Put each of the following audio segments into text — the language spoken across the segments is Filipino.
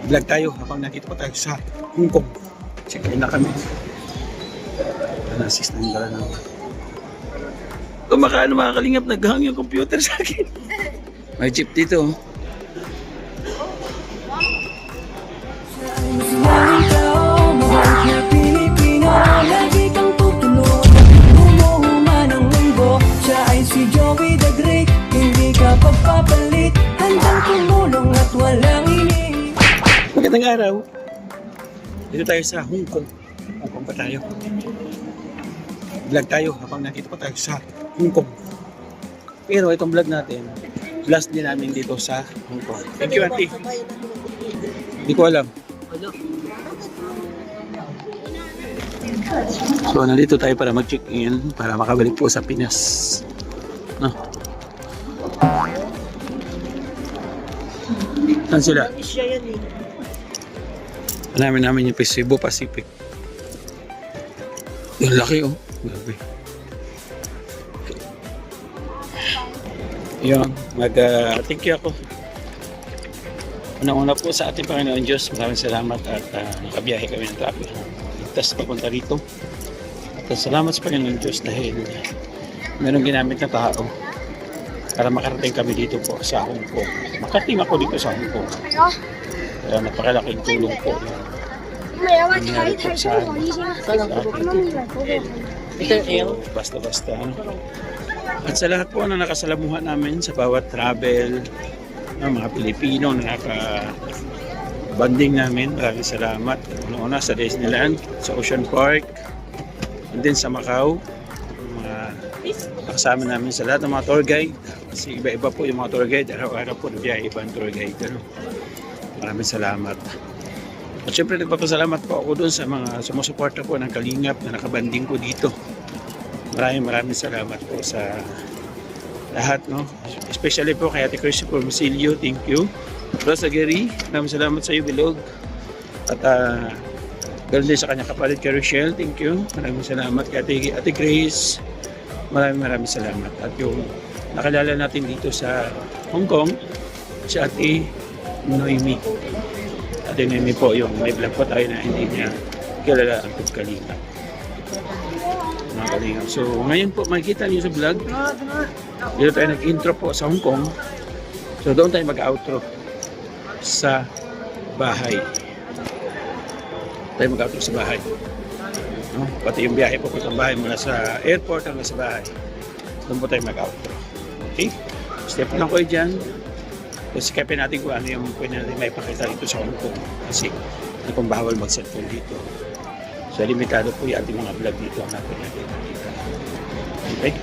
Vlog tayo habang nandito pa tayo sa Hong Kong. Check-in na kami. Assist na yung dala namin. Kumakaano mga kalingap, naghang yung computer sa akin. May chip dito. Lagi kang tutulog, umuhuman ang mundo. Siya ay si Joey the Great, hindi ka pagpapalit. Handang tumulong at walang ini. Magandang araw. Dito tayo sa Hong Kong. Hong Kong pa tayo. Vlog tayo habang nandito pa tayo sa Hong Kong. Pero itong vlog natin, last din namin dito sa Hong Kong. Thank you, auntie. Hindi ko alam. So, nandito tayo para mag-check-in para makabalik po sa Pinas. No? Saan sila? Namin yung Cebu Pacific. Yung laki oh. Grabe. Yun, thank you ako. Unang-una po sa ating Panginoon Diyos, maraming salamat at nakabiyahe kami ng traffic. Ligtas papunta rito. At salamat sa Panginoon Diyos dahil meron ginamit na tao para makarating kami dito po sa Hong Kong. Makating ako dito sa Hong Kong. Kaya napakalaking tulong po yun. Nangyari po sa basta-basta. At sa lahat po na nakasalamuhan namin sa bawat travel ng mga Pilipino na naka-banding namin, maraming salamat. Una-una sa Disneyland, sa Ocean Park, and then sa Macau, mga nakasama namin sa lahat ng mga tour guide. Kasi iba-iba po yung mga tour guide, araw-araw po nabiyahe ibang tour guide. Maraming salamat. At syempre nagpapasalamat po ako doon sa mga sumusuporta po ng Kalingap na nakabanding ko dito. Maraming salamat po sa lahat, no? Especially po kay Ate Christopher Masilio, thank you. Rosa Gary, maraming salamat sa iyo, Bilog. At ganoon din sa kanya kapalit kay Rochelle, thank you. Maraming salamat kay Ate Grace. Maraming salamat. At yung nakilala natin dito sa Hong Kong, si Ate Noemi. Ate Noemi po, yung may vlog po tayo na hindi niya kilala ang Kalingap. Mga Kalingap. So ngayon po makikita niyo sa vlog, dito tayo nag-intro po sa Hong Kong. So doon tayo mag-outro sa bahay. Tayo mag-outro sa bahay. No? Pati yung biyahe po sa bahay mula sa airport hanggang sa bahay. Doon po tayo mag-outro. Okay? Step lang ko dyan. Tapos sikapin natin kung ano yung pwede natin may pakita dito sa Hong Kong. Kasi hindi pong bawal mag-cellphone dito. So limitado po yung ating mga vlog dito ang natin natin. Okay?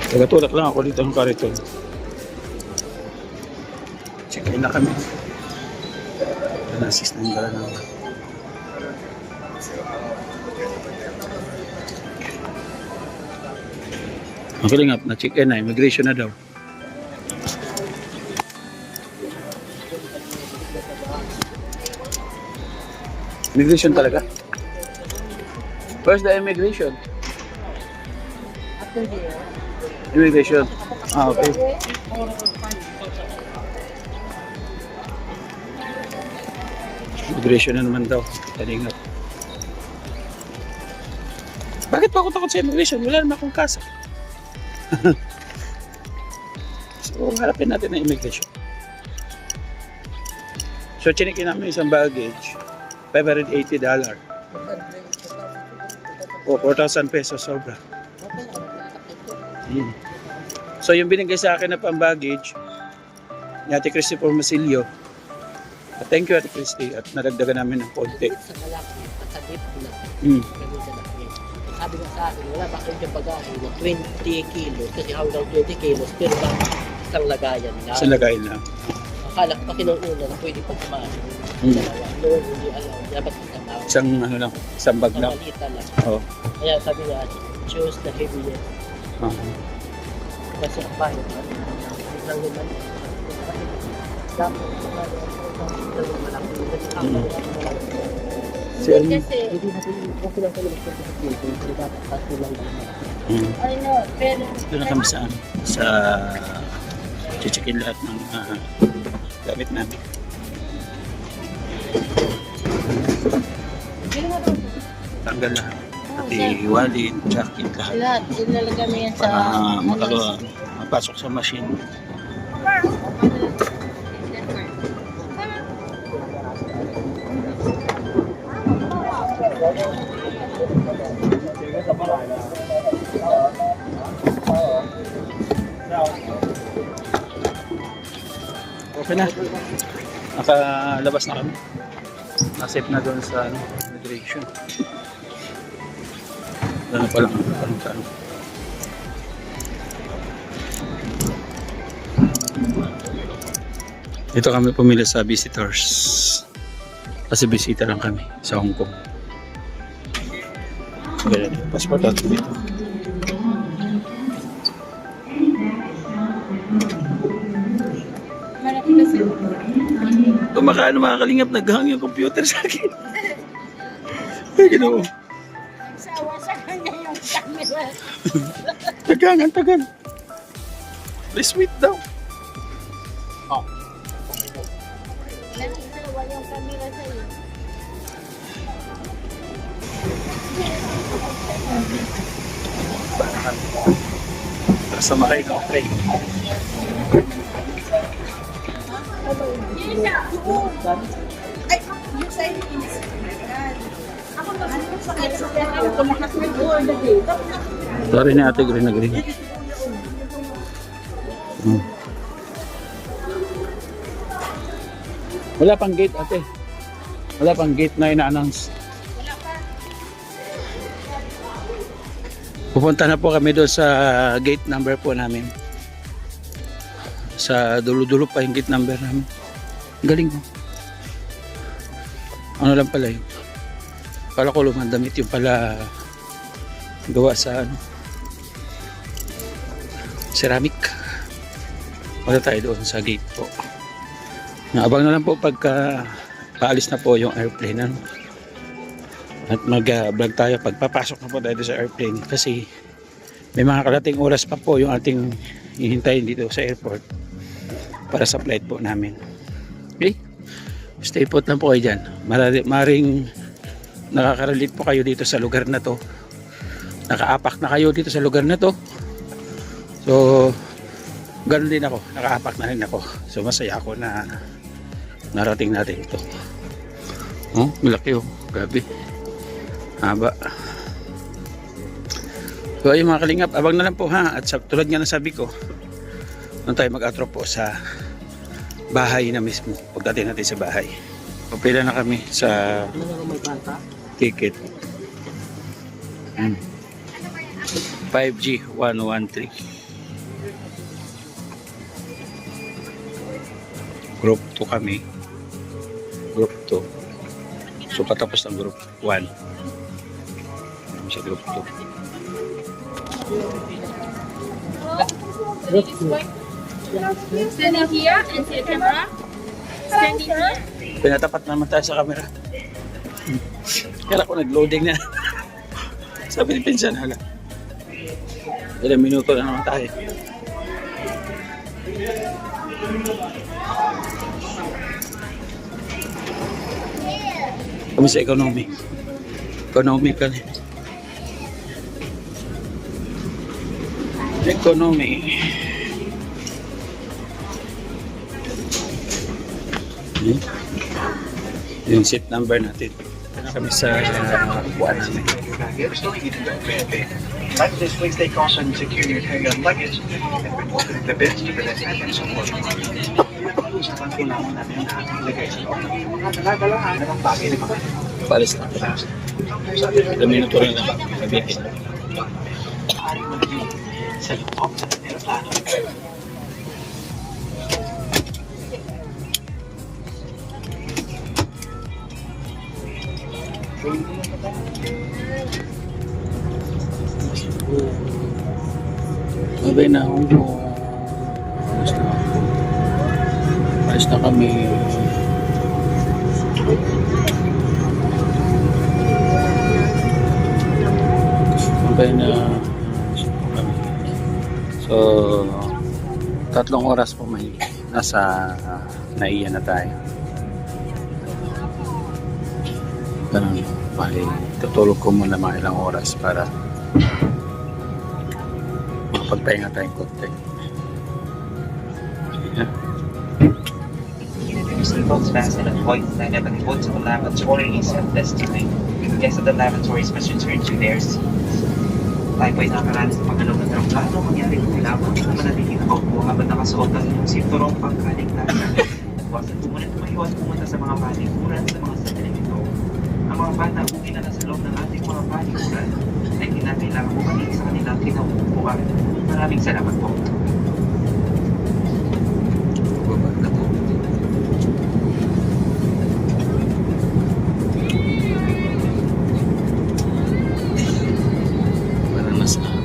Tagatulak lang ako dito ng kariton. Check-in na kami. Assist na yung dala namin. Ang Kalingap, na-check-in na. Immigration na daw. Immigration talaga? Where's the immigration? Immigration. Ah, okay. Immigration na naman daw. Kalingap. Bakit pa ako takot sa immigration? Wala naman akong kasa. So, harapin natin ang immigration. So, chinikin namin isang baggage. $580. O, 4,000 pesos sobra. So yung binigay sa akin na pang-baggage ni Ate Christopher Masilio, thank you Ate Christy, at nadagdagan namin ng konti. Sabi nga sa akin, wala ba kayong bagahe na 20 kilos kasi hanggang 20 kilos pero ba isang lagayan na. Sa lagayan lang. Akala ko pa kinuuna na pwede pang kumain. Noon hindi alam, dapat isang tao. Isang ano lang, isang bag lang. Malita lang. Oo. Kaya sabi nga, choose the heaviest. Kasi ang bahay, lang naman. Dapat Si Alvin. hindi natin okay lang kayo magpapagod. Dapat tatlo lang naman. I know, pero Ito na kami sa chichikin lahat ng gamit namin. Tanggal lahat. Pati wallet, jacket, lahat. lahat, ilalagay mo yan sa... Para mapasok sa machine. Okay na. Nakalabas na kami. Nasave na doon sa immigration. Ano pa lang. Dito kami pumila sa visitors. Kasi bisita lang kami sa Hong Kong. Ganyan, passport natin dito. Malaki kasi. Kumakaano mga kalingap, naghang yung computer sa akin. Ay, ginoo. Sawa sa kanya yung camera. Tagang, ang tagal. Please wait daw. Nagsawa yung camera sa'yo. Para sa makay ng train. Ay, yung sa'yo is... Ako na, ano sa kanya sa kanya? Ako nakasmag-board na dito. Sorry na ate, green na green. Wala pang gate ate. Wala pang gate na ina-announce. Pupunta na po kami doon sa gate number po namin. Sa dulo-dulo pa yung gate number namin. Galing mo. Ano lang pala yun. Pala ko lumandamit yung pala gawa sa ano, ceramic. Wala tayo doon sa gate po. Naabang na lang po pagka paalis na po yung airplane. Ano? At mag-vlog tayo pagpapasok na po tayo sa airplane kasi may mga kalating oras pa po yung ating hihintayin dito sa airport para sa flight po namin. Okay? Stay put lang po kayo dyan. Maring nakaka-relate po kayo dito sa lugar na to. Nakaapak na kayo dito sa lugar na to. So, ganun din ako. Nakaapak na rin ako. So, masaya ako na narating natin ito. Oh, malaki oh. Grabe. Haba. So ayun mga kalingap, abang na lang po ha. At tulad nga na sabi ko, doon tayo mag-outro po sa bahay na mismo. Pagdating natin sa bahay. Pupila na kami sa ticket. 5G 113. Group 2 kami. Group 2. So patapos ng group 1. Sa group 2. Standing here and see the camera. Standing here. Pinatapat naman tayo sa camera. Kaya ako nag-loading na. Sabi ni Pinsan, hala. Ilang minuto na naman tayo. Kami sa economy. Economy ka na. Economy. Yung seat number natin. Na kami sa buwan namin. Like this, please take caution, secure your carry-on luggage, and report the bins to prevent any support. Usapan po naman natin ang nakalagay sa loob ng mga dala-dalaan ng bagay na mga Palis na. Ilang minuto rin lang. Mabitin. aring magiging sa loob ng aeroplano. Sabay na ako. Alis na kami. Sabay na. So, 3 oras po may nasa Naiya na tayo. Ganun, bali, tutulog ko muna mga ilang oras para makapagpahinga tayong konti. Yeah. Seatbelts fasten and point line up and go to the lavatories at this time. Guests at the lavatories must return to their seats. Tayo po'y nakaranas sa pagalaw ng aeroplano. Mangyari kung kailangan na manatili na kaupo habang nakasuot ang inyong sinturong pangkaligtasan. Huwag po muna tumayo at pumunta sa mga panikuran sa mga sandaling ito. Ang mga bata uwi na nasa loob ng ating mga panikuran ay kinakailangan bumalik sa kanilang kinaupuan. Maraming salamat po.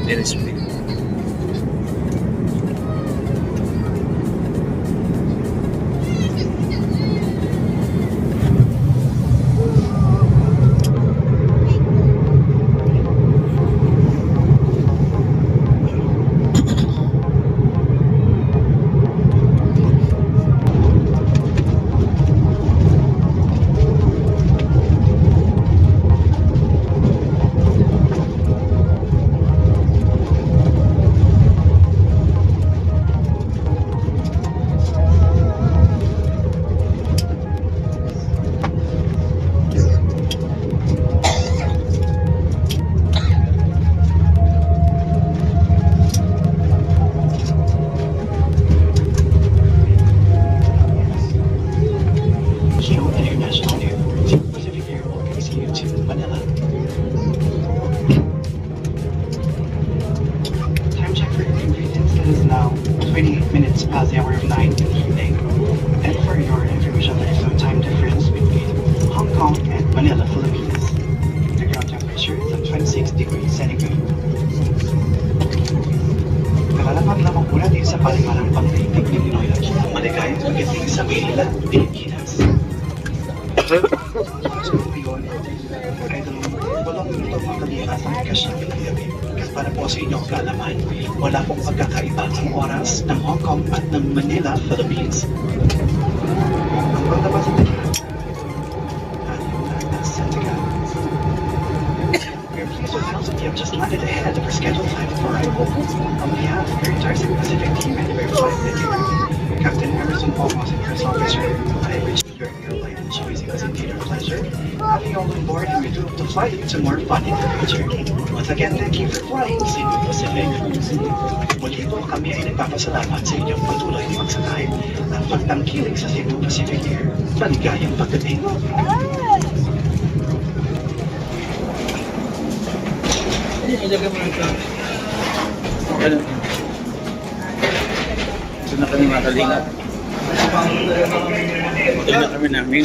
Ferris wheel. Past the hour of 9 in the evening. And for your information, there is no time difference between Hong Kong and Manila, Philippines. The ground temperature is at 26 degrees centigrade. Kalalaman lamang po natin sa palimanang pang-dating ni Ninoy Aquino. Maligayang pagdating sa Manila, Pilipinas. So yun, kahit walang minuto makalipas ang cash na pinagabi. Para po sa inyong kaalaman, wala pong pagkakaiba ang oras ng Hong Kong at ng Manila, Philippines. Ang paglabas sa Tagalog, at yung nasa Tagalog. We are pleased to announce that we have just landed ahead of our scheduled time for arrival. On behalf of your entire Pacific team and the Verified Network, Captain Harrison Almost and First Officer, I wish your airline choice. It was indeed a pleasure having you all on board, and we do hope to fly you to more fun in the future. Once again, thank you for flying Cebu Pacific. Muli po kami ay nagpapasalamat sa inyong patuloy na pagsakay at pagtangkilik sa Cebu Pacific Air. Maligayang pagdating. Ilagay mo ito. Ano? Ito na kami makalingap. Ito na kami namin.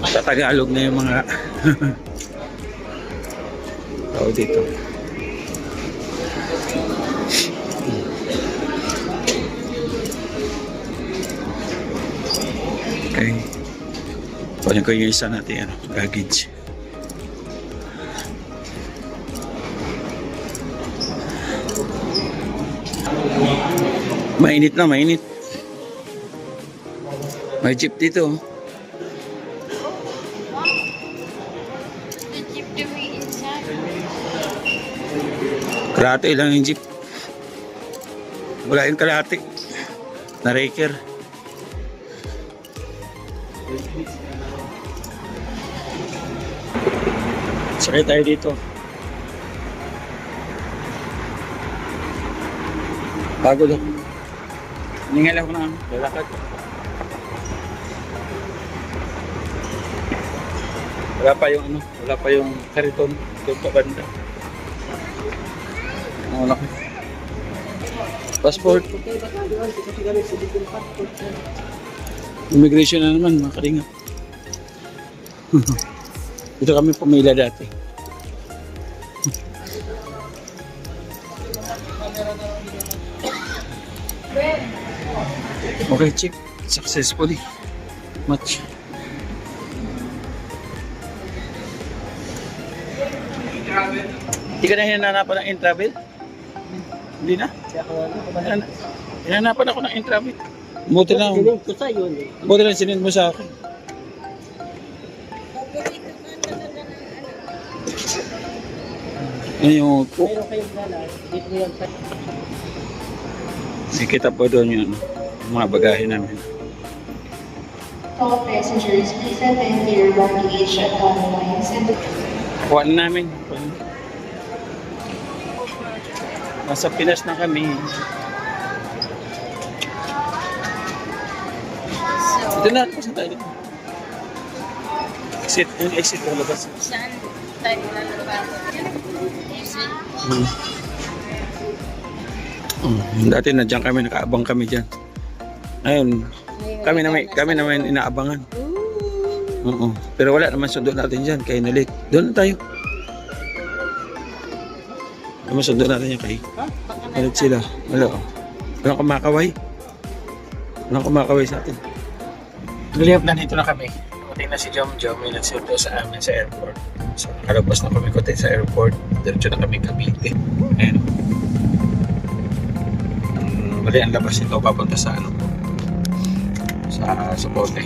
Sa Tagalog na yung mga tao dito. Okay. Kunin ko yung isa natin, baggage. Mainit na, mainit. May jeep dito. The jeep to be inside. Kalahati lang yung jeep. Wala yung kalahati. Na raker. Sakay tayo dito. Bago lang. Hiningal ako na lalakad. Wala pa yung wala pa yung kariton doon pa banda. Wala ka. Passport. Immigration na naman, mga kalingap. Dito kami pumila dati. Okay, check. Successfully. Much. Hindi ka na hinanapan ng in-travel? Hindi na? Kaya ako Hinanapan ako ng in-travel. Buti lang. Sinend ko sa'yo eh. Buti lang sinend mo sa akin. Ngayon po. Meron kayong dala, dito mo lang sa... Nakikita po doon yung mga bagahe namin. All passengers, please attend to your luggage at all lines and Kuha na namin. Nasa Pinas na kami. Ito na, saan tayo dito? Exit, yung exit ko labas. saan tayo lalabas? Dati na dyan kami, nakaabang kami dyan. Ngayon, kami naman inaabangan. Oo. Pero wala naman sundo natin dyan, kaya na late. Doon na tayo. Naman sundo natin yan kay. Nalit sila. Wala. Walang kumakaway. Walang kumakaway sa atin. Liliyap na dito na kami. Kuting na si Jom Jom, may nagsundo sa amin sa airport. So, nakalabas na kami kuting sa airport. Diretso na kami Cavite. Ayan. Bali ang labas ito papunta sa ano po. Sa Subote.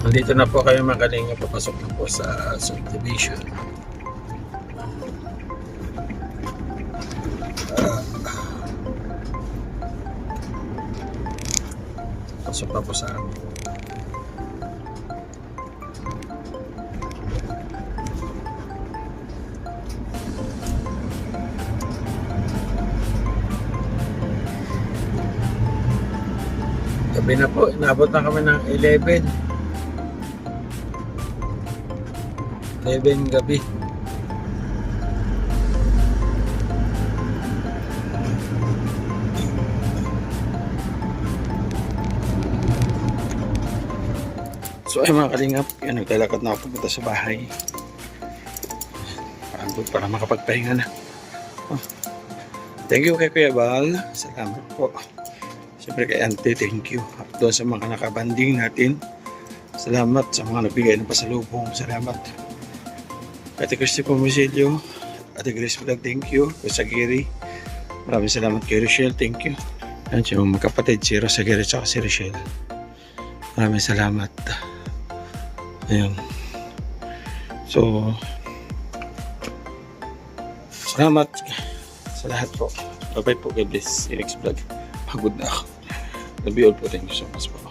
Nandito na po kayo magaling nga papasok na po sa subdivision. Pasok na po sa amin. Gabi na po, inabot na kami ng 11 gabi. So ay mga kalingap, yan, naglalakad na ako pupunta sa bahay. Para makapagpahinga na. Oh. Thank you kay Kuya Bal. Salamat po. Siyempre kay Auntie, thank you. At doon sa mga nakabanding natin. Salamat sa mga nagbigay ng pasalubong. Salamat. Ate Christy Pomusilio, Ate Grace Vlog, thank you. Kuya Sagiri, maraming salamat kay Rochelle, thank you. Yan yung magkapatid, si Rosagiri at si Rochelle. Maraming salamat. Ayun. So, salamat sa lahat po. Bye-bye po, God bless. Next vlog. Pagod na ako. Love you all po. Thank you so much po.